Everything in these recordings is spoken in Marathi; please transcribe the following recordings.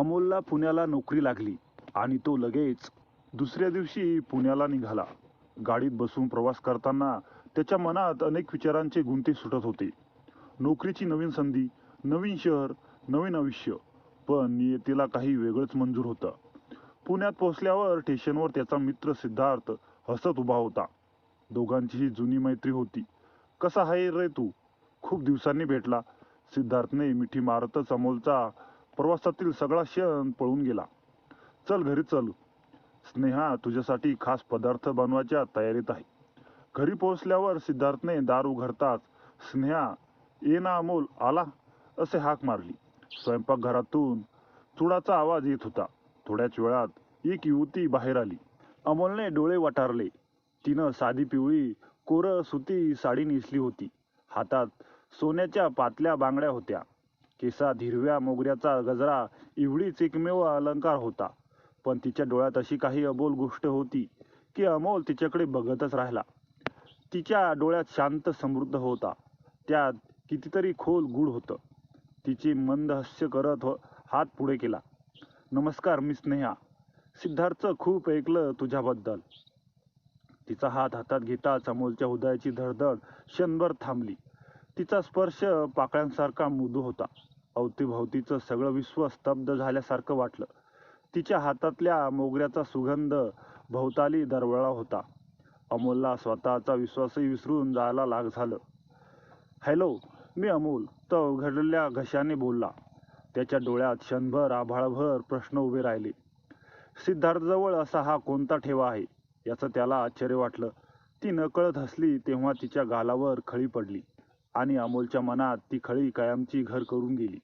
अमोलला पुण्याला नोकरी लागली आणि तो लगेच दुसऱ्या दिवशी पुण्याला निघाला. गाडीत बसून प्रवास करताना त्याच्या मनात अनेक विचारांचे गुंते सुटत होते. नोकरीची नवीन संधी, नवीन शहर, नवीन आयुष्य. पण नियतीला काही वेगळंच मंजूर होतं. पुण्यात पोहोचल्यावर स्टेशनवर त्याचा मित्र सिद्धार्थ हसत उभा होता. दोघांचीही जुनी मैत्री होती. कसा आहे रे तू? खूप दिवसांनी भेटला. सिद्धार्थने मिठी मारतच अमोलचा प्रवासातील सगळा क्षण पळून गेला. चल घरी चल. स्नेहा तुझ्यासाठी खास पदार्थ बनवायच्या तयारीत आहे. घरी पोहोचल्यावर सिद्धार्थने दार उघडताच स्नेहा, ये ना अमोल आला, असे हाक मारली. स्वयंपाकघरातून चुडाचा आवाज येत होता. थोड्याच वेळात एक युवती बाहेर आली. अमोलने डोळे वटारले. तिनं साधी पिवळी कोरं सुती साडी नेसली होती. हातात सोन्याच्या पातल्या बांगड्या होत्या. केसात हिरव्या मोगऱ्याचा गजरा एवढीच एकमेव अलंकार होता. पण तिच्या डोळ्यात अशी काही अबोल गोष्ट होती की अमोल तिच्याकडे बघतच राहिला. तिच्या डोळ्यात शांत समृद्ध होता. त्यात कितीतरी खोल गूढ होतं. तिचे मंद हास्य करत हात पुढे केला. नमस्कार मी स्नेहा. सिद्धार्थचं खूप ऐकलं तुझ्याबद्दल. तिचा हात हातात घेताच अमोलच्या हृदयाची धडधड क्षणभर थांबली. तिचा स्पर्श पाकळ्यांसारखा मृदू होता. अवतीभोवतीचं सगळं विश्व स्तब्ध झाल्यासारखं वाटलं. तिच्या हातातल्या मोगऱ्याचा सुगंध भोवताली दरवळला होता. अमोलला स्वतःचा विश्वासही विसरून जायला लाग झालं. हॅलो, मी अमोल, तो उघडलेल्या घशाने बोलला. त्याच्या डोळ्यात क्षणभर आभाळभर प्रश्न उभे राहिले. सिद्धार्थजवळ असा हा कोणता ठेवा आहे याचं त्याला आश्चर्य वाटलं. ती नकळत हसली तेव्हा तिच्या गालावर खळी पडली आणि अमोलच्या मनात ती खळी कायमची घर करून गेली.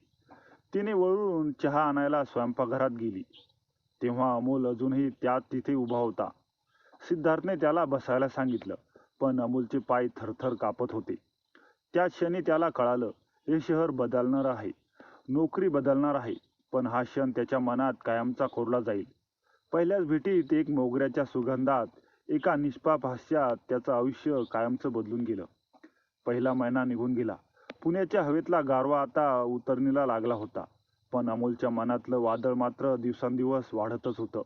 तिने वळून चहा आणायला स्वयंपाकघरात गेली तेव्हा अमोल अजूनही तिथे उभा होता. सिद्धार्थने त्याला बसायला सांगितलं, पण अमोलचे पाय थरथर कापत होते. त्या क्षणी त्याला कळालं, हे शहर बदलणार आहे, नोकरी बदलणार आहे, पण हा क्षण त्याच्या मनात कायमचा कोरला जाईल. पहिल्याच भेटीत एक मोगऱ्याच्या सुगंधात, एका निष्पाप हास्यात त्याचं आयुष्य कायमचं बदलून गेलं. पहिला महिना निघून गेला. पुण्याच्या हवेतला गारवा आता उतरणीला लागला होता. पण अमोलच्या मनातलं वादळ मात्र दिवसांदिवस वाढतच होतं.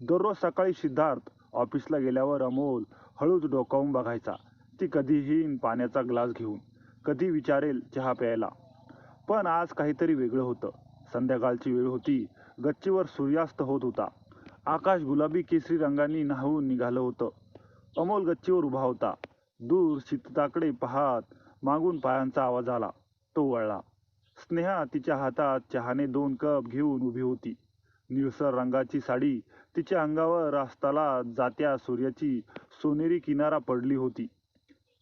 दररोज सकाळी सिद्धार्थ ऑफिसला गेल्यावर अमोल हळूच डोकावून बघायचा. ती कधीही पाण्याचा ग्लास घेऊन, कधी विचारेल चहा प्यायला. पण आज काहीतरी वेगळं होतं. संध्याकाळची वेळ होती. गच्चीवर सूर्यास्त होत होता. आकाश गुलाबी केसरी रंगांनी न्हाऊन निघालं होतं. अमोल गच्चीवर उभा होता. दूर शीतताकडे पाहत मागून पायांचा आवाज आला. तो वळला. स्नेहा तिच्या हातात चहाने 2 कप घेऊन उभी होती. निळसर रंगाची साडी तिच्या अंगावर अस्ताला जात्या सूर्याची सोनेरी किनारा पडली होती.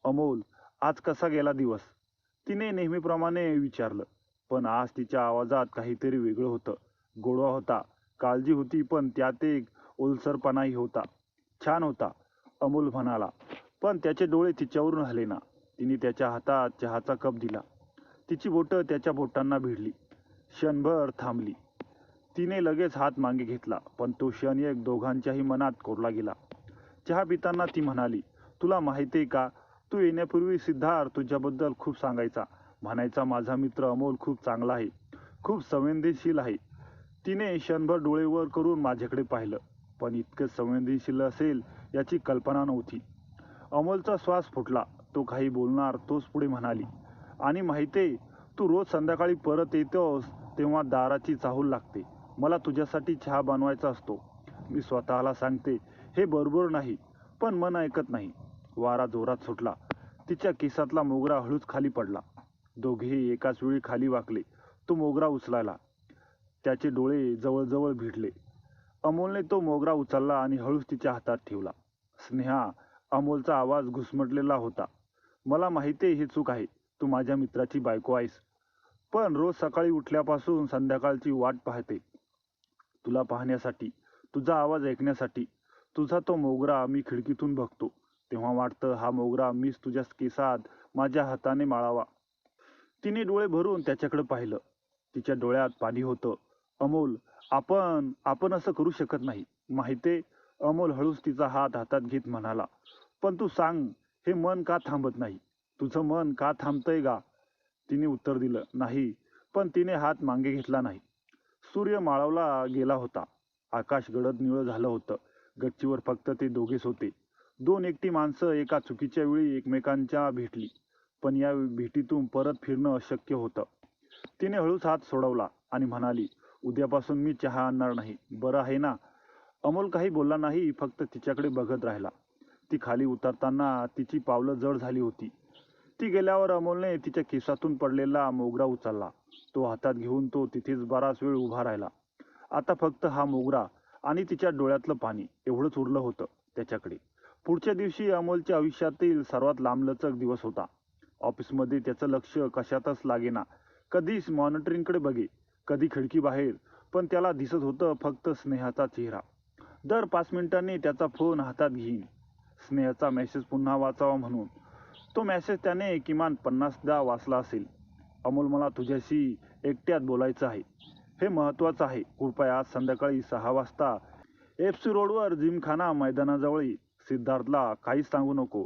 अमोल, आज कसा गेला दिवस? तिने नेहमीप्रमाणे विचारलं. पण आज तिच्या आवाजात काहीतरी वेगळं होतं. गोडवा होता, काळजी होती, पण त्यात एक ओलसरपणाही होता. छान होता, अमोल म्हणाला, पण त्याचे डोळे तिच्यावरून हलेना. तिने त्याच्या हातात चहाचा कप दिला. तिची बोटं त्याच्या बोटांना भिडली. क्षणभर थांबली. तिने लगेच हात मागे घेतला, पण तो क्षण एक दोघांच्याही मनात कोरला गेला. चहा पिताना ती म्हणाली, तुला माहितीये का, तू येण्यापूर्वी सिद्धार्थ तुझ्याबद्दल खूप सांगायचा. म्हणायचा माझा मित्र अमोल खूप चांगला आहे, खूप संवेदनशील आहे. तिने क्षणभर डोळे वर करून माझ्याकडे पाहिलं. पण इतकं संवेदनशील असेल याची कल्पना नव्हती. अमोलचा श्वास फुटला. तो काही बोलणार तोच पुढे म्हणाली, आणि माहितीये, तू रोज संध्याकाळी परत येतोस तेव्हा दाराची चाहूल लागते. मला तुझ्यासाठी चहा बनवायचा असतो. मी स्वतःला सांगते हे बरोबर नाही, पण मन ऐकत नाही. वारा जोरात सुटला. तिच्या केसातला मोगरा हळूच खाली पडला. दोघेही एकाच वेळी खाली वाकले. तो मोगरा उचलायला. त्याचे डोळे जवळजवळ भिडले. अमोलने तो मोगरा उचलला आणि हळूच तिच्या हातात ठेवला. स्नेहा, अमोलचा आवाज घुसमटलेला होता, मला माहितीये ही चूक आहे. तू माझ्या मित्राची बायको आहेस, पण रोज सकाळी उठल्यापासून संध्याकाळची वाट पाहते तुला पाहण्यासाठी, तुझा आवाज ऐकण्यासाठी. तुझा तो मोगरा मी खिडकीतून बघतो तेव्हा वाटतं हा मोगरा मीच तुझ्या केसात माझ्या हाताने माळावा. तिने डोळे भरून त्याच्याकडे पाहिलं. तिच्या डोळ्यात पाणी होतं. अमोल, आपण असं करू शकत नाही, माहितीये, अमोल हळूच तिचा हात हातात घेत म्हणाला. पण तू सांग, हे मन का थांबत नाही? तुझं मन का थांबतंय गा? तिने उत्तर दिलं, नाही. पण तिने हात मागे घेतला नाही. सूर्य माळवला गेला होता. आकाश गडद निळं झालं होतं. गच्चीवर फक्त ते दोघेच होते. दोन एकटी माणसं एका चुकीच्या वेळी एकमेकांच्या भेटली, पण या भेटीतून परत फिरणं अशक्य होतं. तिने हळूच हात सोडवला आणि म्हणाली, उद्यापासून मी चहा आणणार नाही, बरं आहे ना? अमोल काही बोलला नाही, फक्त तिच्याकडे बघत राहिला. ती खाली उतरताना तिची पावलं जड झाली होती. ती गेल्यावर अमोलने तिच्या खिशातून पडलेला मोगरा उचलला. तो हातात घेऊन तो तिथेच बराच वेळ उभा राहिला. आता फक्त हा मोगरा आणि तिच्या डोळ्यातलं पाणी एवढंच उरलं होतं त्याच्याकडे. पुढच्या दिवशी अमोलच्या आयुष्यातील सर्वात लांबलचक दिवस होता. ऑफिसमध्ये त्याचं लक्ष कशातच लागेना. कधी मॉनिटरिंगकडे बघे, कधी खिडकी बाहेर, पण त्याला दिसत होतं फक्त स्नेहाचा चेहरा. दर 5 मिनिटांनी त्याचा फोन हातात घेईन, स्नेहाचा मेसेज पुन्हा वाचावा म्हणून. तो मेसेज त्याने किमान 50दा वाचला असेल. अमोल, मला तुझ्याशी एकट्यात बोलायचं आहे. हे महत्त्वाचं आहे. कृपया आज संध्याकाळी 6 वाजता FC रोडवर जिमखाना मैदानाजवळ ये. सिद्धार्थला काहीच सांगू नको.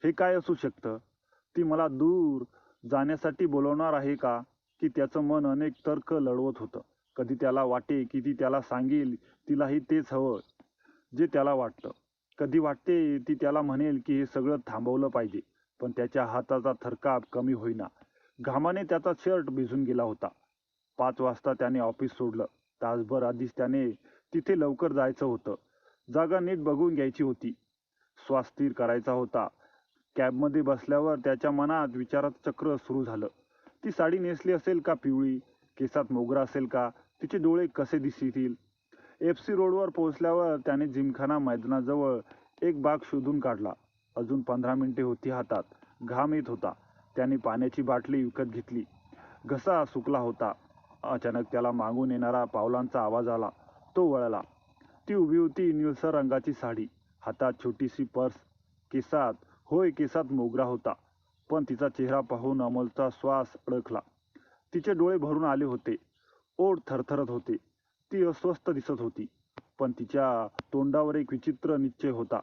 हे काय असू शकतं? ती मला दूर जाण्यासाठी बोलवणार आहे का? की त्याचं मन अनेक तर्क लढवत होतं. कधी त्याला वाटे की ती त्याला सांगेल तिलाही तेच हवं जे त्याला वाटतं. कधी वाटते ती त्याला म्हणेल की हे सगळं थांबवलं पाहिजे. पण त्याच्या हाताचा थरकाप कमी होईना. घामाने त्याचा शर्ट भिजून गेला होता. 5 वाजता त्याने ऑफिस सोडलं. तासभर आधीच त्याने तिथे लवकर जायचं होतं. जागा नीट बघून घ्यायची होती. श्वास स्थिर करायचा होता. कॅबमध्ये बसल्यावर त्याच्या मनात विचाराचं चक्र सुरू झालं. ती साडी नेसली असेल का पिवळी? केसात मोगरा असेल का? तिचे डोळे कसे दिसतील? FC रोडवर पोहोचल्यावर त्याने जिमखाना मैदानाजवळ एक बाग शोधून काढला. अजून 15 मिनिटे होती हातात. घाम येत होता. त्याने पाण्याची बाटली विकत घेतली. घसा सुकला होता. अचानक त्याला मागून येणारा पावलांचा आवाज आला. तो वळला. ती उभी होती. निळसर रंगाची साडी, हातात छोटीशी पर्स, केसात मोगरा होता. पण तिचा चेहरा पाहून अमोलचा श्वास अडकला. तिचे डोळे भरून आले होते. ओठ थरथरत होते. ती अस्वस्थ दिसत होती. पण तिच्या तोंडावर एक विचित्र निश्चय होता.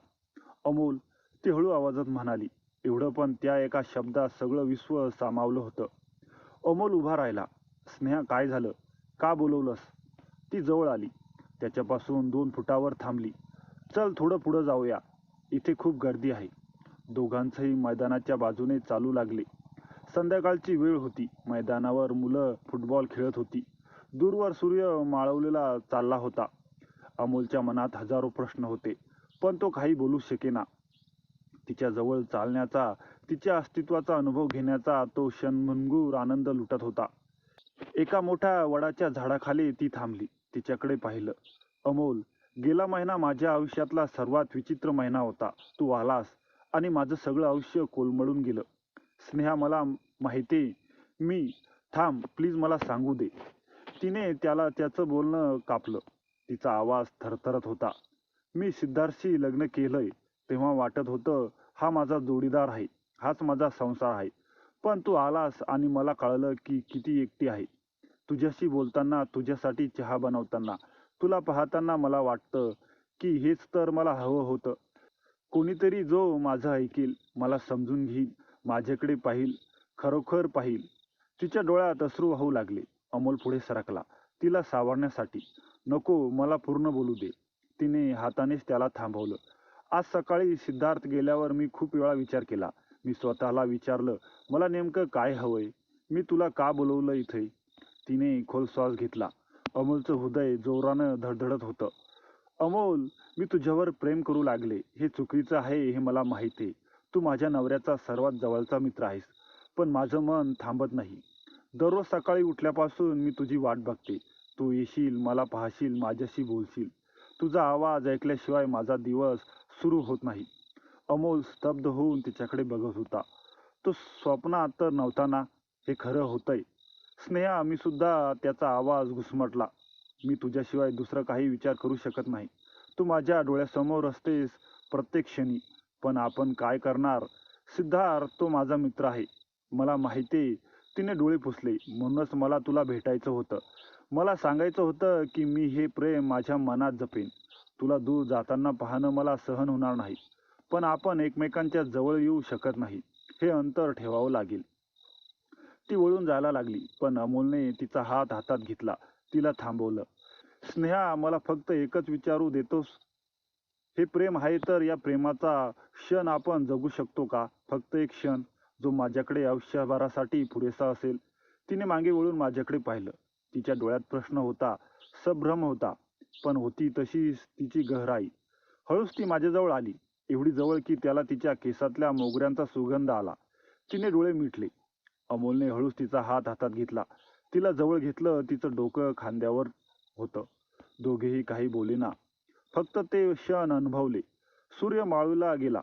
अमोल, ती हळू आवाजात म्हणाली. एवढं पण त्या एका शब्दात सगळं विश्व सामावलं होतं. अमोल उभा राहिला. स्नेहा, काय झालं? का बोलवलंस? ती जवळ आली. त्याच्यापासून 2 फुटावर थांबली. चल, थोडं पुढं जाऊया. इथे खूप गर्दी आहे. दोघांचंही मैदानाच्या बाजूने चालू लागले. संध्याकाळची वेळ होती. मैदानावर मुलं फुटबॉल खेळत होती. दूरवर सूर्य माळवलेला चालला होता. अमोलच्या मनात हजारो प्रश्न होते, पण तो काही बोलू शकेना. तिच्या जवळ चालण्याचा, तिच्या अस्तित्वाचा अनुभव घेण्याचा तो क्षणभंगूर आनंद लुटत होता. एका मोठ्या वडाच्या झाडाखाली ती थांबली. तिच्याकडे पाहिलं. अमोल, गेला महिना माझ्या आयुष्यातला सर्वात विचित्र महिना होता. तू आलास आणि माझं सगळं आयुष्य कोलमडून गेलं. स्नेहा, मला माहिती. मी थांब, प्लीज मला सांगू दे. तिने त्याचं बोलणं कापलं. तिचा आवाज थरथरत होता. मी सिद्धार्थशी लग्न केलंय तेव्हा वाटत होतं हा माझा जोडीदार आहे, हाच माझा संसार आहे. पण तू आलास आणि मला कळलं की किती एकटी आहे. तुझ्याशी बोलताना, तुझ्यासाठी चहा बनवताना, तुला पाहताना मला वाटतं की हेच तर मला हवं होतं. कोणीतरी जो माझं ऐकेल, मला समजून घेईल, माझ्याकडे पाहील, खरोखर पाहील. तिच्या डोळ्यात अश्रू वाहू लागले. अमोल पुढे सरकला, तिला सावरण्यासाठी. नको, मला पूर्ण बोलू दे. तिने हातानेच त्याला थांबवलं. आज सकाळी सिद्धार्थ गेल्यावर मी खूप वेळा विचार केला. मी स्वतःला विचारलं, मला नेमकं काय हवंय? मी तुला का बोलवलं इथे? तिने खोल श्वास घेतला. अमोलचं हृदय जोरानं धडधडत होतं. अमोल, मी तुझ्यावर प्रेम करू लागले. हे चुकीचं आहे हे मला माहिती आहे. तू माझ्या नवऱ्याचा सर्वात जवळचा मित्र आहेस. पण माझं मन थांबत नाही. दररोज सकाळी उठल्यापासून मी तुझी वाट बघते. तू येशील, मला पाहशील, माझ्याशी बोलशील. तुझा आवाज ऐकल्याशिवाय माझा दिवस सुरू होत नाही. अमोल स्तब्ध होऊन तिच्याकडे बघत होता. तो स्वप्नात तर नव्हता ना? हे खरं होतंय. स्नेहा, मी सुद्धा. त्याचा आवाज घुसमटला. मी तुझ्याशिवाय दुसरं काही विचार करू शकत नाही. तू माझ्या डोळ्यासमोर असतेस प्रत्येक क्षणी. पण आपण काय करणार? सिद्धार्थ, तो माझा मित्र आहे. मला माहिती. तिने डोळे पुसले. म्हणूनच मला तुला भेटायचं होतं. मला सांगायचं होतं की मी हे प्रेम माझ्या मनात जपेन. तुला दूर जाताना पाहणं मला सहन होणार नाही. पण आपण एकमेकांच्या जवळ येऊ शकत नाही. हे अंतर ठेवावं लागेल. ती वळून जायला लागली, पण अमोलने तिचा हात हातात घेतला. तिला थांबवलं. स्नेहा, मला फक्त एकच विचारू देतोस? हे प्रेम आहे तर या प्रेमाचा क्षण आपण जगू शकतो का? फक्त एक क्षण, जो माझ्याकडे आयुष्यभरासाठी पुरेसा असेल. तिने मागे वळून माझ्याकडे पाहिलं. तिच्या डोळ्यात प्रश्न होता, संभ्रम होता, पण होती तशीच तिची गहराई. हळूच ती माझ्याजवळ आली, एवढी जवळ की त्याला तिच्या केसातल्या मोगऱ्यांचा सुगंध आला. तिने डोळे मिटले. अमोलने हळूच तिचा हात हातात घेतला. तिला जवळ घेतलं. तिचं डोकं खांद्यावर होतं. दोघेही काही बोलेना, फक्त ते क्षण अनुभवले. सूर्य मावळला गेला.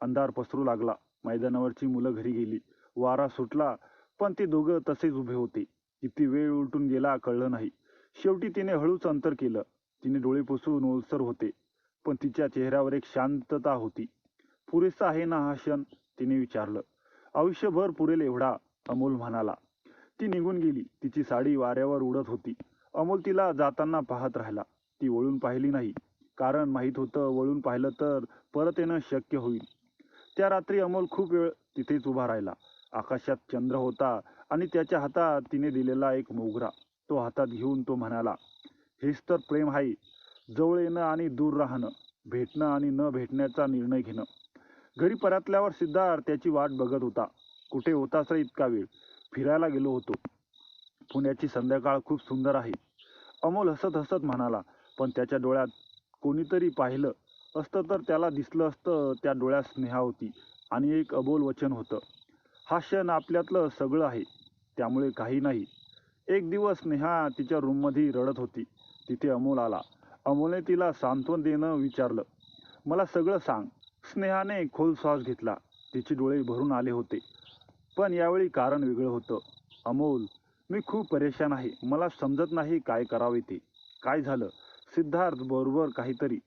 अंधार पसरू लागला. मैदानावरची मुलं घरी गेली. वारा सुटला, पण ते दोघं तसेच उभे होते. किती वेळ उलटून गेला कळलं नाही. शेवटी तिने हळूच अंतर केलं. तिने डोळे पुसून ओलसर होते, पण तिच्या चेहऱ्यावर एक शांतता होती. पुरेसा आहे ना हा क्षण? तिने विचारलं. आयुष्यभर पुरेल एवढा, अमोल म्हणाला. ती निघून गेली. तिची साडी वाऱ्यावर उडत होती. अमोल तिला जाताना पाहत राहिला. ती वळून पाहिली नाही, कारण माहीत होतं वळून पाहिलं तर परत येणं शक्य होईल. त्या रात्री अमोल खूप वेळ तिथेच उभा राहिला. आकाशात चंद्र होता आणि त्याच्या हातात तिने दिलेला एक मोगरा. तो हातात घेऊन तो म्हणाला, हेच तर प्रेम आहे. जवळ येणं आणि दूर राहणं, भेटणं आणि न भेटण्याचा निर्णय घेणं. घरी परतल्यावर सिद्धार्थ त्याची वाट बघत होता. कुठे होतास रे इतका वेळ? फिरायला गेलो होतो. पुण्याची संध्याकाळ खूप सुंदर आहे, अमोल हसत हसत म्हणाला. पण त्याच्या डोळ्यात कोणीतरी पाहिलं असतं तर त्याला दिसलं असतं. त्या डोळ्यात स्नेहा होती आणि एक अबोल वचन होतं, हा क्षण आपल्यातलं सगळं आहे, त्यामुळे काही नाही. एक दिवस स्नेहा तिच्या रूममध्ये रडत होती. तिथे अमोल आला. अमोलने तिला सांत्वन देणं विचारलं, मला सगळं सांग. स्नेहाने खोल श्वास घेतला. तिचे डोळे भरून आले होते, पण यावेळी कारण वेगळं होतं. अमोल, मी खूप परेशान आहे. मला समजत नाही काय करावे ते. काय झालं? सिद्धार्थ बरोबर काहीतरी?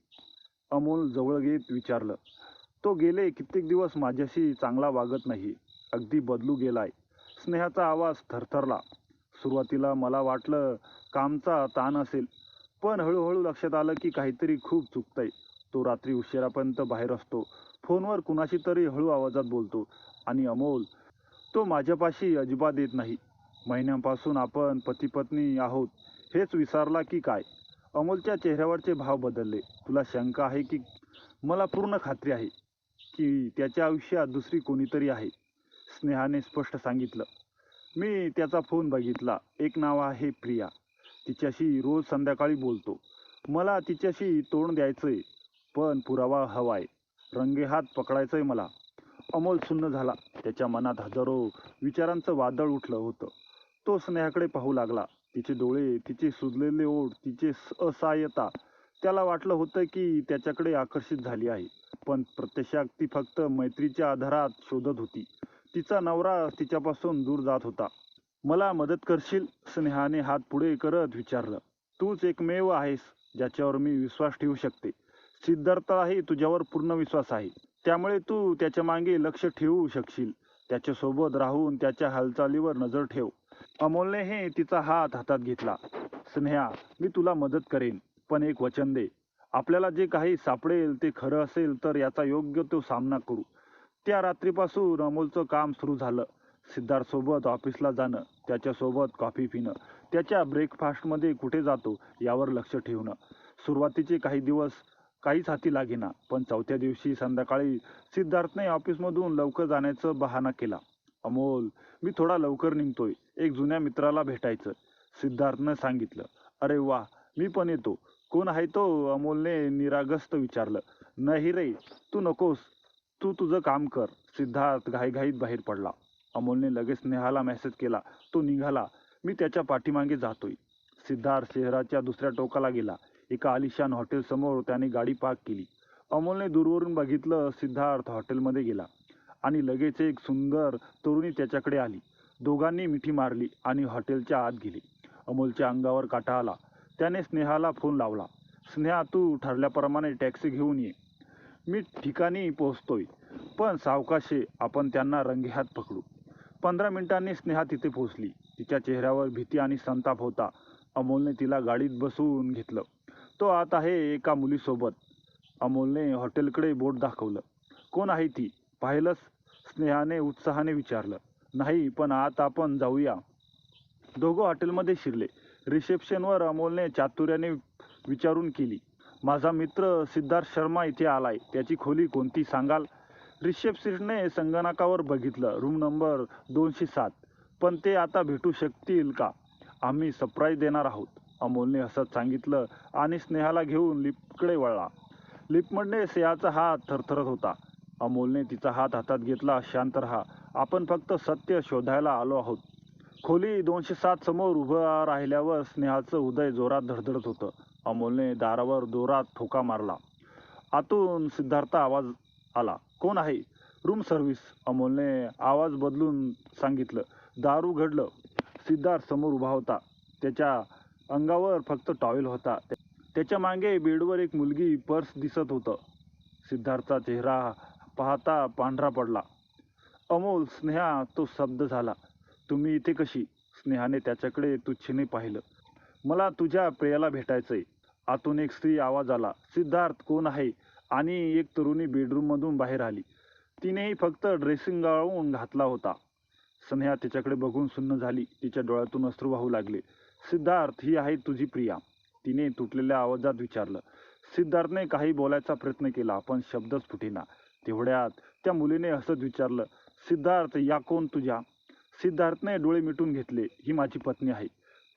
अमोल जवळ घेत विचारलं. तो गेले कित्येक दिवस माझ्याशी चांगला वागत नाही. अगदी बदलू गेलाय. स्नेहाचा आवाज थरथरला. सुरुवातीला मला वाटलं कामचा ताण असेल, पण हळूहळू लक्षात आलं की काहीतरी खूप चुकतंय. तो रात्री उशिरापर्यंत बाहेर असतो. फोनवर कुणाशी तरी हळू आवाजात बोलतो. आणि अमोल, तो माझ्यापाशी अजिबात येत नाही. महिन्यांपासून आपण पती पत्नी आहोत हेच विसरला की काय? अमोलच्या चेहऱ्यावरचे भाव बदलले. तुला शंका आहे की? मला पूर्ण खात्री आहे की त्याच्या आयुष्यात दुसरी कोणीतरी आहे, स्नेहाने स्पष्ट सांगितलं. मी त्याचा फोन बघितला. एक नाव आहे प्रिया. तिच्याशी रोज संध्याकाळी बोलतो. मला तिच्याशी तोंड द्यायचंय, पण पुरावा हवाय. रंगेहात पकडायचंय मला. अमोल सुन्न झाला. त्याच्या मनात हजारो विचारांचं वादळ उठलं होतं. तो स्नेहाकडे पाहू लागला. तिचे डोळे, तिचे सुजलेले ओठ, तिचे असहाय्यता. त्याला वाटलं होतं की त्याच्याकडे आकर्षित झाली आहे, पण प्रत्यक्षात ती फक्त मैत्रीच्या आधारात शोधत होती. तिचा नवरा तिच्यापासून दूर जात होता. मला मदत करशील? स्नेहाने हात पुढे करत विचारलं. तूच एकमेव आहेस ज्याच्यावर मी विश्वास ठेवू शकते. सिद्धार्थालाही तुझ्यावर पूर्ण विश्वास आहे. त्यामुळे तू त्याच्या मागे लक्ष ठेवू शकशील. त्याच्यासोबत राहून त्याच्या हालचालीवर नजर ठेव. अमोलने तिचा हात हातात घेतला. स्नेहा, मी तुला मदत करेन, पण एक वचन दे. आपल्याला जे काही सापडेल ते खरं असेल तर याचा योग्य तो सामना करू. त्या रात्रीपासून अमोलचं काम सुरू झालं. सिद्धार्थ सोबत ऑफिसला जाणं, त्याच्यासोबत कॉफी पिणं, त्याच्या ब्रेकफास्टमध्ये कुठे जातो यावर लक्ष ठेवणं. सुरुवातीचे काही दिवस काहीच हाती लागेना, पण चौथ्या दिवशी संध्याकाळी सिद्धार्थने ऑफिसमधून लवकर जाण्याचं बहाणा केला. अमोल, मी थोडा लवकर निघतोय, एक जुन्या मित्राला भेटायचं, सिद्धार्थनं सांगितलं. अरे वा, मी पण येतो. कोण आहे तो? अमोलने निरागसत विचारलं. नाही रे, तू नकोस. तू तुझं काम कर. सिद्धार्थ घाईघाईत बाहेर पडला. अमोलने लगेच स्नेहाला मेसेज केला. तो निघाला. मी त्याच्या पाठीमागे जातोय. सिद्धार्थ शहराच्या दुसऱ्या टोकाला गेला. एका आलिशान हॉटेलसमोर त्याने गाडी पार्क केली. अमोलने दूरवरून बघितलं. सिद्धार्थ हॉटेलमध्ये गेला आणि लगेच एक सुंदर तरुणी त्याच्याकडे आली. दोघांनी मिठी मारली आणि हॉटेलच्या आत गेले. अमोलच्या अंगावर काटा आला. त्याने स्नेहाला फोन लावला. स्नेहा, तू ठरल्याप्रमाणे टॅक्सी घेऊन ये. मी ठिकाणी पोहोचतोय, पण सावकाश ये. आपण त्यांना रंगेहात पकडू. 15 मिनिटांनी स्नेहा तिथे पोहोचली. तिच्या चेहऱ्यावर भीती आणि संताप होता. अमोलने तिला गाडीत बसवून घेतलं. तो आत आहे एका मुलीसोबत. अमोलने हॉटेलकडे बोट दाखवलं. कोण आहे ती? पाहिलंस? स्नेहाने उत्साहाने विचारलं. नाही, पण आत आपण जाऊया. दोघं हॉटेलमध्ये शिरले. रिसेप्शनवर अमोलने चातुर्याने विचारून केली. माझा मित्र सिद्धार्थ शर्मा इथे आलाय, त्याची खोली कोणती सांगाल? रिसेप्शनिस्टने संगणकावर बघितलं. Room number 207. पण ते आता भेटू शकतील का? आम्ही सरप्राईज देणार आहोत, अमोलने हसत सांगितलं आणि स्नेहाला घेऊन लिफ्टकडे वळला. लिफ्टमध्ये स्नेहाचा हात थरथरत होता. अमोलने तिचा हात हातात घेतला. शांत राहा, आपण फक्त सत्य शोधायला आलो आहोत. खोली 207 समोर उभं राहिल्यावर स्नेहाचं हृदय जोरात धडधडत होतं. अमोलने दारावर जोरात ठोका मारला. आतून सिद्धार्थ आवाज आला. कोण आहे? रूम सर्व्हिस, अमोलने आवाज बदलून सांगितलं. दार उघडलं. सिद्धार्थ समोर उभा होता. त्याच्या अंगावर फक्त टॉवेल होता. त्याच्या मागे बेडवर एक मुलगी पर्स दिसत होतं. सिद्धार्थचा चेहरा पाहता पांढरा पडला. अमोल, स्नेहा, तो शब्द झाला. तुम्ही इथे कशी? स्नेहाने त्याच्याकडे तुच्छेने पाहिलं. मला तुझ्या प्रियाला भेटायचंय. आतून एक स्त्री आवाज आला. सिद्धार्थ, कोण आहे? आणि एक तरुणी बेडरूममधून बाहेर आली. तिनेही फक्त ड्रेसिंग गाऊन घातला होता. स्नेहा तिच्याकडे बघून सुन्न झाली. तिच्या डोळ्यातून अश्रू वाहू लागले. सिद्धार्थ, ही आहे तुझी प्रिया? तिने तुटलेल्या आवाजात विचारलं. सिद्धार्थने काही बोलायचा प्रयत्न केला, पण शब्दच फुटेना. तेवढ्यात त्या मुलीने हसत विचारलं, सिद्धार्थ, या कोण तुझ्या? सिद्धार्थने डोळे मिटून घेतले. ही माझी पत्नी आहे.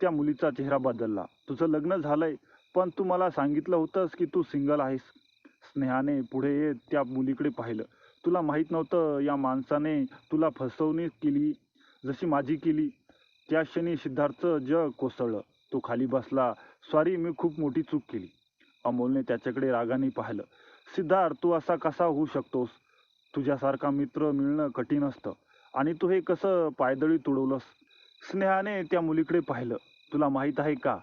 त्या मुलीचा चेहरा बदलला. तुझं लग्न झालंय, पण तू मला सांगितलं होतंस की तू सिंगल आहेस. स्नेहाने पुढे येत त्या मुलीकडे पाहिलं. तुला माहीत नव्हतं या माणसाने तुला फसवणूक केली जशी माझी केली? त्या क्षणी सिद्धार्थचं जग कोसळलं. तो खाली बसला. सॉरी, मी खूप मोठी चूक केली. अमोलने त्याच्याकडे रागाने पाहिलं. सिद्धार्थ, तू असा कसा होऊ शकतोस? तुझ्यासारखा मित्र मिळणं कठीण असतं, आणि तू हे कसं पायदळी तुडवलंस? स्नेहाने त्या मुलीकडे पाहिलं. तुला माहीत आहे का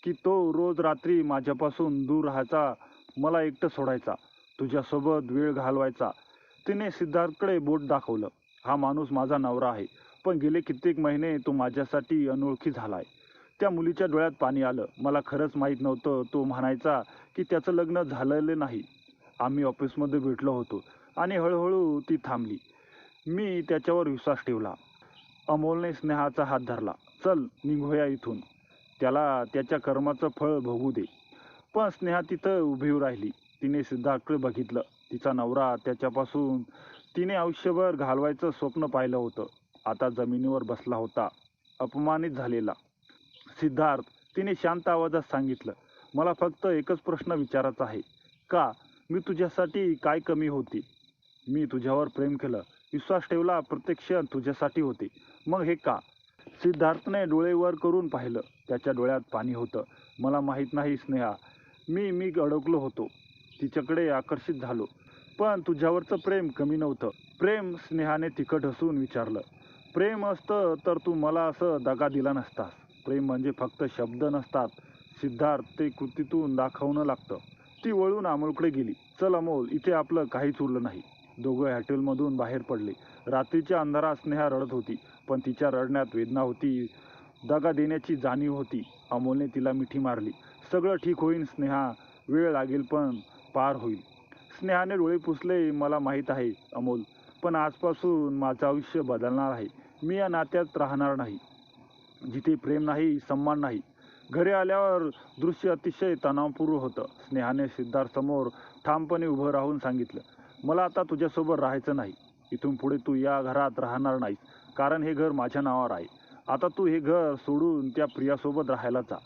की तो रोज रात्री माझ्यापासून दूर राहायचा, मला एकटं सोडायचा, तुझ्यासोबत वेळ घालवायचा. तिने सिद्धार्थकडे बोट दाखवलं. हा माणूस माझा नवरा आहे, पण गेले कित्येक महिने तो माझ्यासाठी अनोळखी झालाय. त्या मुलीच्या डोळ्यात पाणी आलं. मला खरंच माहीत नव्हतं. तो म्हणायचा की त्याचं लग्न झालेलं नाही. आम्ही ऑफिसमध्ये भेटलो होतो आणि हळूहळू ती थांबली. मी त्याच्यावर विश्वास ठेवला. अमोलने स्नेहाचा हात धरला. चल निघूया इथून. त्याला त्याच्या कर्माचं फळ भोगू दे. पण स्नेहा तिथं उभी राहिली. तिने सिद्धार्थकडे बघितलं. तिचा नवरा त्याच्यापासून तिने आयुष्यभर घालवायचं स्वप्न पाहिलं होतं, आता जमिनीवर बसला होता, अपमानित झालेला. सिद्धार्थ, तिने शांत आवाजात सांगितलं, मला फक्त एकच प्रश्न विचारायचा आहे. का? मी तुझ्यासाठी काय कमी होती? मी तुझ्यावर प्रेम केलं, विश्वास ठेवला, प्रत्यक्ष तुझ्यासाठी होते. मग हे का? सिद्धार्थने डोळे वर करून पाहिलं. त्याच्या डोळ्यात पाणी होतं. मला माहीत नाही स्नेहा. मी अडकलो होतो. तिच्याकडे आकर्षित झालो. पण तुझ्यावरचं प्रेम कमी नव्हतं. प्रेम? स्नेहाने तिखट हसून विचारलं. प्रेम असतं तर तू मला असं दगा दिला नसतास. प्रेम म्हणजे फक्त शब्द नसतात सिद्धार्थ, ते कृतीतून दाखवणं लागतं. ती वळून अमोलकडे गेली. चल अमोल, इथे आपलं काहीच उरलं नाही. दोघं हॉटेलमधून बाहेर पडले. रात्रीच्या अंधारात स्नेहा रडत होती, पण तिच्या रडण्यात वेदना होती, दगा देण्याची जाणीव होती. अमोलने तिला मिठी मारली. सगळं ठीक होईल स्नेहा, वेळ लागेल पण पार होईल. स्नेहाने डोळे पुसले. मला माहीत आहे अमोल, पण आजपासून माझं आयुष्य बदलणार आहे. मी या नात्यात राहणार नाही जिथे प्रेम नाही, सन्मान नाही. घरी आल्यावर दृश्य अतिशय तणावपूर्ण होतं. स्नेहाने सिद्धार्थसमोर ठामपणे उभं राहून सांगितलं, मला आता तुझ्यासोबत राहायचं नाही. इथून पुढे तू या घरात राहणार नाहीस, कारण हे घर माझ्या नावावर आहे. आता तू हे घर सोडून त्या प्रियासोबत राहायला जा.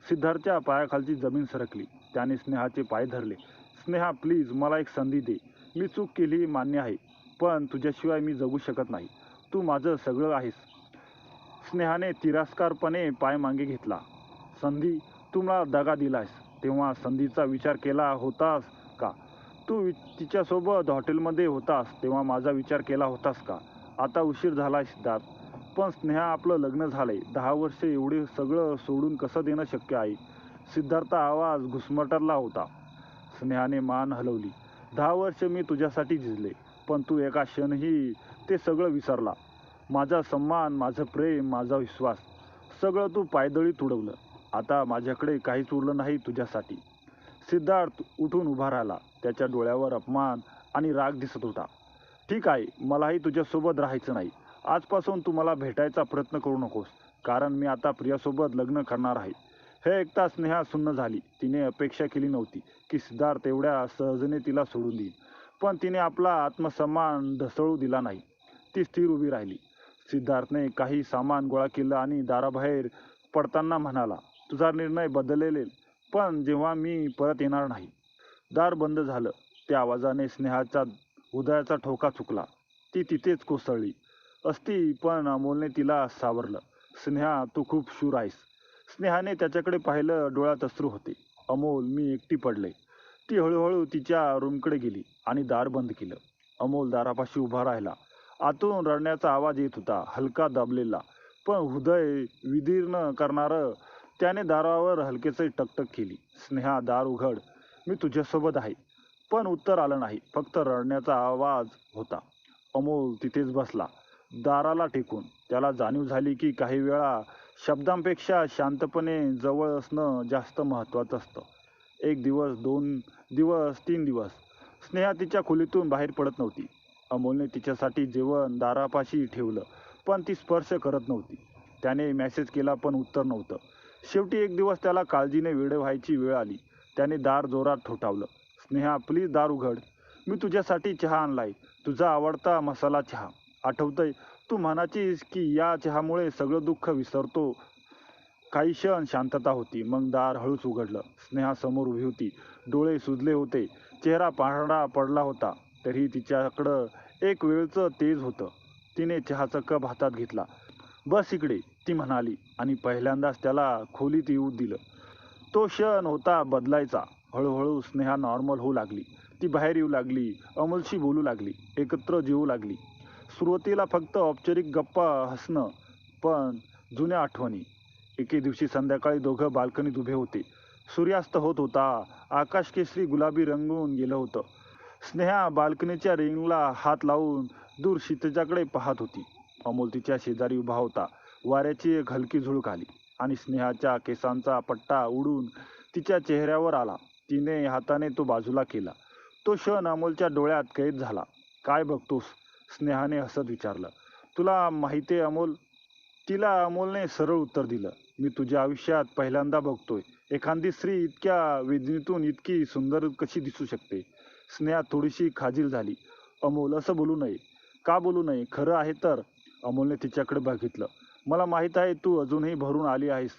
सिद्धार्थच्या पायाखालची जमीन सरकली. त्याने स्नेहाचे पाय धरले. स्नेहा प्लीज, मला एक संधी दे. मी चूक केली मान्य आहे, पण तुझ्याशिवाय मी जगू शकत नाही. तू माझं सगळं आहेस. स्नेहाने तिरस्कारपणे पाय मागे घेतला. संधी? तू मला दगा दिलास तेव्हा संधीचा विचार केला होतास का? तू तिच्यासोबत हॉटेलमध्ये होतास तेव्हा माझा विचार केला होतास का? आता उशीर झाला सिद्धार्थ. पण स्नेहा, आपलं लग्न झालंय. 10 वर्षे एवढे सगळं सोडून कसं देणं शक्य आहे? सिद्धार्थचा आवाज घुसमटला होता. स्नेहाने मान हलवली. 10 वर्ष मी तुझ्यासाठी झिजले, पण तू एका क्षणही ते सगळं विसरला. माझा सन्मान, माझं प्रेम, माझा विश्वास, सगळं तू पायदळी तुडवलं. आता माझ्याकडे काहीच उरलं नाही तुझ्यासाठी. सिद्धार्थ उठून उभा राहिला. त्याच्या डोळ्यावर अपमान आणि राग दिसत होता. ठीक आहे, मलाही तुझ्यासोबत राहायचं नाही. आजपासून तू मला भेटायचा प्रयत्न करू नकोस. कारण मी आता प्रियासोबत लग्न करणार आहे. हे ऐकता स्नेहा सुन्न झाली. तिने अपेक्षा केली नव्हती की सिद्धार्थ एवढ्या सहजने तिला सोडून देईल. पण तिने आपला आत्मसन्मान ढसळू दिला नाही. ती स्थिर उभी राहिली. सिद्धार्थने काही सामान गोळा केलं आणि दाराबाहेर पडताना म्हणाला, तुझा निर्णय बदलेल, पण जेव्हा मी परत येणार नाही. दार बंद झालं. त्या आवाजाने स्नेहाचा हृदयाचा ठोका चुकला. ती तिथेच कोसळली असती, पण अमोलने तिला सावरलं. स्नेहा, तू खूप शूर आहेस. स्नेहाने त्याच्याकडे पाहिलं. डोळ्यात अश्रू होते. अमोल, मी एकटी पडले. ती हळूहळू तिच्या रूमकडे गेली आणि दार बंद केलं. अमोल दारापाशी उभा राहिला. आतून रडण्याचा आवाज येत होता, हलका दाबलेला, पण हृदय विदीर्ण करणारं. त्याने दारावर हलकेसे टकटक केली. स्नेहा, दार उघड. मी तुझ्यासोबत आहे. पण उत्तर आलं नाही. फक्त रडण्याचा आवाज होता. अमोल तिथेच बसला, दाराला टेकून. त्याला जाणीव झाली की काही वेळा शब्दांपेक्षा शांतपणे जवळ असणं जास्त महत्त्वाचं असतं. 1 दिवस, 2 दिवस, 3 दिवस. स्नेहा तिच्या खोलीतून बाहेर पडत नव्हती. अमोलने तिच्यासाठी जेवण दारापाशी ठेवलं, पण ती स्पर्श करत नव्हती. त्याने मेसेज केला, पण उत्तर नव्हतं. शेवटी एक दिवस त्याला काळजीने वेडे व्हायची वेळ आली. त्याने दार जोरात ठोठावलं. स्नेहा, प्लीज दार उघड. मी तुझ्यासाठी चहा आणलाय. तुझा आवडता मसाला चहा. आठवतंय, तू म्हणायचीस की या चहामुळे सगळं दुःख विसरतो. काही क्षण शांतता होती. मग दार हळूच उघडलं. स्नेहा समोर उभी होती. डोळे सुजले होते. चेहरा पांढरा पडला होता. तरीही तिच्याकडं एक वेळचं तेज होतं. तिने चहाचा कप हातात घेतला. बस इकडे, ती म्हणाली आणि पहिल्यांदाच त्याला खोलीत येऊ दिलं. तो क्षण होता बदलायचा. हळूहळू स्नेहा नॉर्मल होऊ लागली. ती बाहेर येऊ लागली. अमोलशी बोलू लागली. एकत्र जेवू लागली. सुरुवातीला फक्त औपचारिक गप्पा, हसणं, पण जुन्या आठवणी. एके दिवशी संध्याकाळी दोघं बाल्कनीत उभे होते. सूर्यास्त होत होता. आकाश केसरी गुलाबी रंगून गेलं होतं. स्नेहा बाल्कनीच्या रेलिंगला हात लावून दूर क्षितिजाकडे पाहत होती. अमोल तिच्या शेजारी उभा होता. वाऱ्याची एक हलकी झुळूक आली आणि स्नेहाच्या केसांचा पट्टा उडून तिच्या चेहऱ्यावर आला. तिने हाताने तो बाजूला केला. तो क्षण अमोलच्या डोळ्यात कैद झाला. काय बघतोस? स्नेहाने हसत विचारलं. तुला माहितीये अमोल? तिला अमोलने सरळ उत्तर दिलं. मी तुझ्या आयुष्यात पहिल्यांदा बघतोय. एखादी स्त्री इतक्या वेदनेतून इतकी सुंदर कशी दिसू शकते? स्नेहा थोडीशी खाजील झाली. अमोल, असं बोलू नये. का बोलू नये? खरं आहे तर. अमोलने तिच्याकडे बघितलं. मला माहीत आहे तू अजूनही भरून आली आहेस,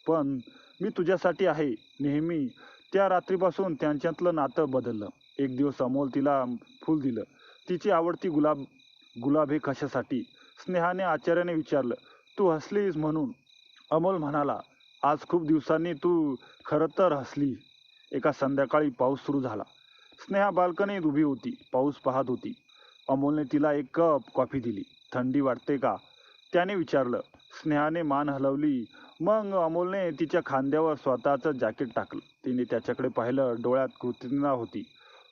पण मी तुझ्यासाठी आहे नेहमी. त्या रात्रीपासून त्यांच्यातलं नातं बदललं. एक दिवस अमोल तिला फूल दिलं. तिची आवडती गुलाब हे कशासाठी? स्नेहाने आश्चर्याने विचारलं. तू हसलीस म्हणून. अमोल म्हणाला, आज खूप दिवसांनी तू खरं तर हसली. एका संध्याकाळी पाऊस सुरू झाला. स्नेहा बाल्कनीत उभी होती. पाऊस पाहत होती. अमोलने तिला एक कप कॉफी दिली. थंडी वाटते का? त्याने विचारलं. स्नेहाने मान हलवली. मग अमोलने तिच्या खांद्यावर स्वतःचं जॅकेट टाकलं. तिने त्याच्याकडे पाहिलं. डोळ्यात कृतज्ञता होती.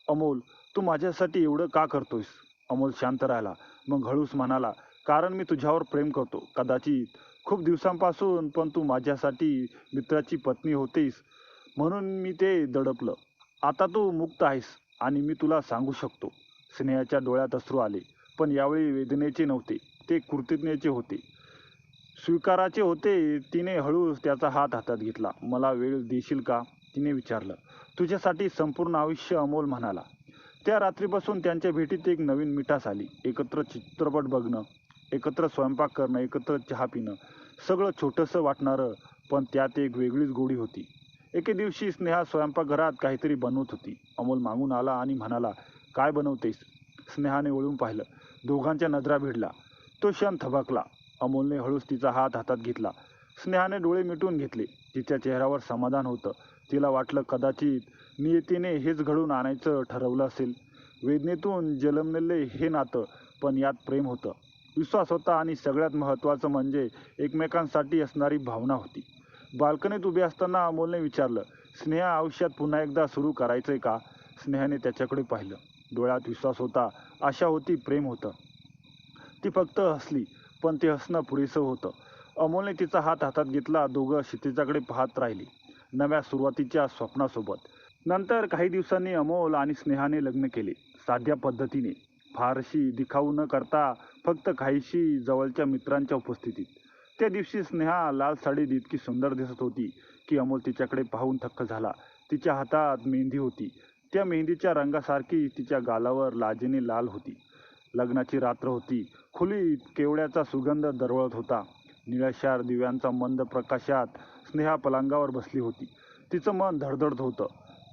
अमोल, तू माझ्यासाठी एवढं का करतोयस? अमोल शांत राहिला. मग हळूच म्हणाला, कारण मी तुझ्यावर प्रेम करतो. कदाचित खूप दिवसांपासून, पण तू माझ्यासाठी मित्राची पत्नी होतीस म्हणून मी ते दडपलं. आता तू मुक्त आहेस आणि मी तुला सांगू शकतो. स्नेहाच्या डोळ्यात अश्रू आले, पण यावेळी वेदनेचे नव्हते. ते कृतज्ञतेचे होते, स्वीकाराचे होते. तिने हळूच त्याचा हात हातात घेतला. मला वेळ देशील का? तिने विचारलं. तुझ्यासाठी संपूर्ण आयुष्य, अमोल म्हणाला. त्या रात्रीपासून त्यांच्या भेटीत एक नवीन मिठास आली. एकत्र चित्रपट बघणं, एकत्र स्वयंपाक करणं, एकत्र चहा पिणं. सगळं छोटंसं वाटणारं, पण त्यात एक वेगळीच गोडी होती. एके दिवशी स्नेहा स्वयंपाकघरात काहीतरी बनवत होती. अमोल मागून आला आणि म्हणाला, काय बनवतेस? स्नेहाने वळून पाहिलं. दोघांच्या नजरा भिडल्या. तो क्षण थबकला. अमोलने हळूच तिचा हात हातात घेतला. स्नेहाने डोळे मिटून घेतले. तिच्या चेहऱ्यावर समाधान होतं. तिला वाटलं कदाचित नियतीने हेच घडून आणायचं ठरवलं असेल. वेदनेतून जन्मलेले हे नातं, पण यात प्रेम होतं, विश्वास होता आणि सगळ्यात महत्त्वाचं म्हणजे एकमेकांसाठी असणारी भावना होती. बाल्कनीत उभे असताना अमोलने विचारलं, स्नेहा, आयुष्यात पुन्हा एकदा सुरू करायचंय का? स्नेहाने त्याच्याकडे पाहिलं. डोळ्यात विश्वास होता, आशा होती, प्रेम होतं. ती फक्त हसली, पण ते हसणं पुरेसं होतं. अमोलने तिचा हात हातात घेतला. दोघं क्षितिजाकडे पाहत राहिली, नव्या सुरुवातीच्या स्वप्नासोबत. नंतर काही दिवसांनी अमोल आणि स्नेहाने लग्न केले. साध्या पद्धतीने, फारशी दिखाऊ न करता, फक्त काहीशी जवळच्या मित्रांच्या उपस्थितीत. त्या दिवशी स्नेहा लाल साडीत इतकी सुंदर दिसत होती की अमोल तिच्याकडे पाहून थक्क झाला. तिच्या हातात मेहंदी होती. त्या मेहंदीच्या रंगासारखी तिच्या गालावर लाजेने लाल होती. लग्नाची रात्र होती. खोलीत केवड्याचा सुगंध दरवळत होता. निळ्याशार दिव्यांचा मंद प्रकाशात स्नेहा पलंगावर बसली होती. तिचं मन धडधडत होतं.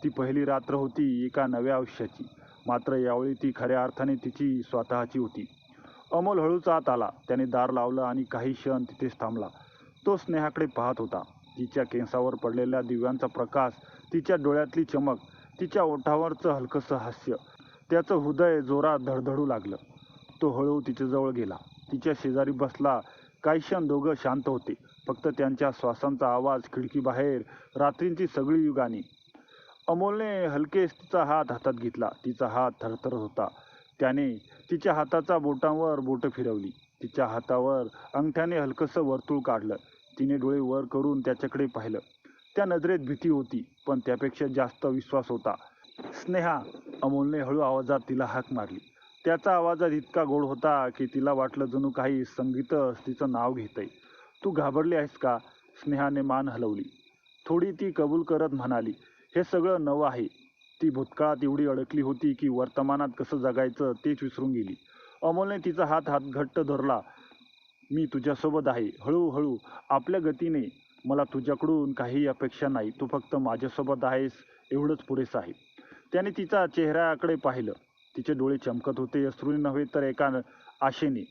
ती पहिली रात्र होती एका नव्या आयुष्याची. मात्र यावेळी ती खऱ्या अर्थाने तिची स्वतःची होती. अमोल हळूच आत आला. त्याने दार लावलं आणि काही क्षण तिथेच थांबला. तो स्नेहाकडे पाहत होता. तिच्या केसावर पडलेल्या दिव्यांचा प्रकाश, तिच्या डोळ्यातली चमक, तिच्या ओठावरचं हलकंसं हास्य. त्याचं हृदय जोरात धडधडू लागलं. तो हळू तिच्याजवळ गेला. तिच्या शेजारी बसला. काही क्षण दोघं शांत होते. फक्त त्यांच्या श्वासांचा आवाज, खिडकीबाहेर रात्रींची सगळी गाणी. अमोलने हलकेच तिचा हात हातात घेतला. तिचा हात थरथरत होता. त्याने तिच्या हाताच्या बोटांवर बोटं फिरवली. तिच्या हातावर अंगठ्याने हलकंसं वर्तुळ काढलं. तिने डोळे वर करून त्याच्याकडे पाहिलं. त्या नजरेत भीती होती, पण त्यापेक्षा जास्त विश्वास होता. स्नेहा, अमोलने हळू आवाजात तिला हाक मारली. त्याचा आवाजात इतका गोड होता की तिला वाटलं जणू काही संगीतच तिचं नाव घेतंय. तू घाबरली आहेस का? स्नेहाने मान हलवली. थोडी ती कबूल करत म्हणाली, हे सगळं नवं आहे. ती भूतकाळात एवढी अडकली होती की वर्तमानात कसं जगायचं तेच विसरून गेली. अमोलने तिचा हात घट्ट धरला. मी तुझ्यासोबत आहे. हळूहळू, आपल्या गतीने. मला तुझ्याकडून काही अपेक्षा नाही. तू फक्त माझ्यासोबत आहेस एवढंच पुरेसं आहे. त्याने तिच्या चेहऱ्याकडे पाहिलं. तिचे डोळे चमकत होते, अश्रूने नव्हे तर एका आशेने.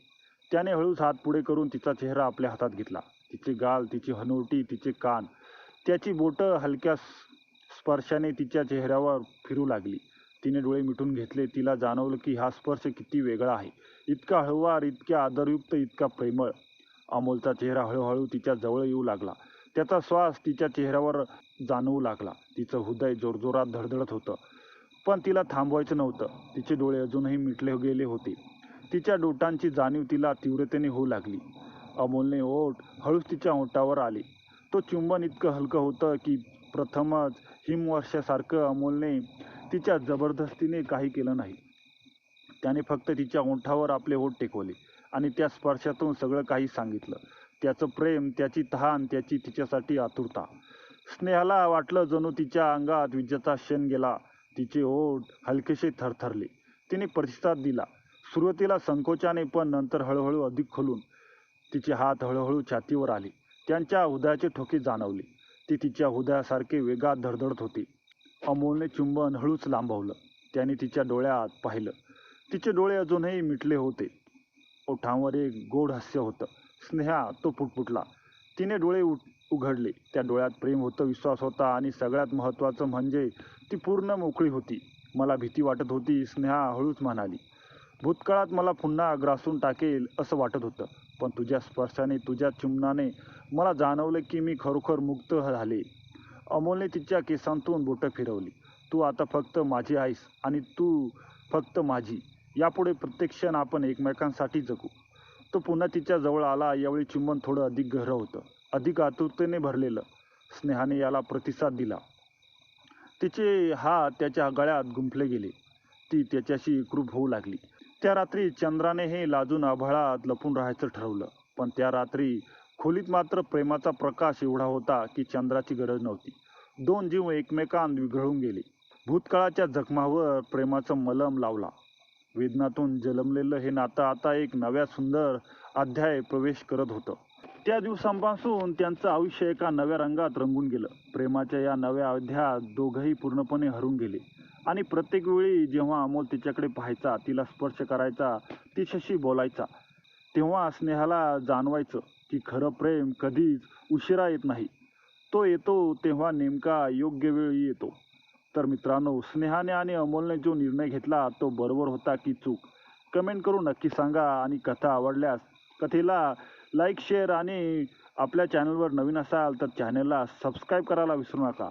त्याने हळूच हात पुढे करून तिचा चेहरा आपल्या हातात घेतला. तिचे गाल, तिची हनुवटी, तिचे कान. त्याची बोटं हलक्या स्पर्शाने तिच्या चेहऱ्यावर फिरू लागली. तिने डोळे मिटून घेतले. तिला जाणवलं की हा स्पर्श किती वेगळा आहे. इतका हळूवार, इतक्या आदरयुक्त, इतका प्रेमळ. अमोलचा चेहरा हळूहळू तिच्या जवळ येऊ लागला. त्याचा श्वास तिच्या चेहऱ्यावर जाणवू लागला. तिचं हृदय जोरजोरात धडधडत होतं. पण तिला थांबवायचं नव्हतं. तिचे डोळे अजूनही मिटले गेले होते. तिच्या डोटांची जाणीव तिला तीव्रतेने होऊ लागली. अमोलने ओठ हळूच तिच्या ओठावर आले. तो चुंबन इतकं हलकं होतं की प्रथमच हिमवर्षासारखं. अमोलने तिच्या जबरदस्तीने काही केलं नाही. त्याने फक्त तिच्या ओठावर आपले ओठ टेकवले आणि त्या स्पर्शातून सगळं काही सांगितलं. त्याचं प्रेम, त्याची तहान, त्याची तिच्यासाठी आतुरता. स्नेहाला वाटलं जणू तिच्या अंगात विजेचा क्षण गेला. तिचे ओठ हलकेसे थरथरले. तिने प्रतिसाद दिला. सुरुवातीला संकोचाने, पण नंतर हळूहळू अधिक खोलून. तिचे हात हळूहळू छातीवर आले. त्यांच्या हृदयाचे ठोके जाणवले. ते तिच्या हृदयासारखे वेगात धडधडत होते. अमोलने चुंबन हळूच लांबवलं. त्याने तिच्या डोळ्यात पाहिलं. तिचे डोळे अजूनही मिटले होते. ओठांवर एक गोड हास्य होतं. स्नेहा, तो पुटपुटला. तिने डोळे उघडले. त्या डोळ्यात प्रेम होतं, विश्वास होता आणि सगळ्यात महत्त्वाचं म्हणजे ती पूर्ण मोकळी होती. मला भीती वाटत होती, स्नेहा हळूच म्हणाली. भूतकाळात मला पुन्हा ग्रासून टाकेल असं वाटत होतं. पण तुझ्या स्पर्शाने, तुझ्या चुंबनाने मला जाणवलं की मी खरोखर मुक्त झाले. अमोलने तिच्या केसांतून बोटं फिरवली. तू आता फक्त माझी आहेस आणि तू फक्त माझी. यापुढे प्रत्येक क्षण आपण एकमेकांसाठी जगू. तो पुन्हा तिच्या जवळ आला. यावेळी चुंबन थोडं अधिक गहरं होतं, अधिक आतुरतेने भरलेलं. स्नेहाने याला प्रतिसाद दिला. तिचे हात त्याच्या गळ्यात गुंफले गेले. ती त्याच्याशी एकरूप होऊ लागली. त्या रात्री चंद्राने हे लाजून आभाळात लपून राहायचं ठरवलं. पण त्या रात्री खोलीत मात्र प्रेमाचा प्रकाश एवढा होता की चंद्राची गरज नव्हती. दोन जीव एकमेकांत विघळून गेले. भूतकाळाच्या जखमावर प्रेमाचं मलम लावला. वेदनातून जन्मलेलं हे नातं आता एक नव्या सुंदर अध्याय प्रवेश करत होतं. त्या दिवसांपासून त्यांचं आयुष्य एका नव्या रंगात रंगून गेलं. प्रेमाच्या या नव्या अध्यायात दोघंही पूर्णपणे हरून गेले. आणि प्रत्येक वेळी जेव्हा अमोल तिच्याकडे पाहायचा, तिला स्पर्श करायचा, तिच्याशी बोलायचा, तेव्हा स्नेहाला जाणवायचं की खरं प्रेम कधीच उशिरा येत नाही. तो येतो तेव्हा नेमका योग्य वेळी येतो. तर मित्रांनो, स्नेहाने आणि अमोलने जो निर्णय घेतला तो बरोबर होता की चूक? कमेंट करून नक्की सांगा. आणि कथा आवडल्यास कथेला लाईक, शेअर आणि आपल्या चॅनलवर नवीन असाल तर चॅनलला सबस्क्राईब करायला विसरू नका.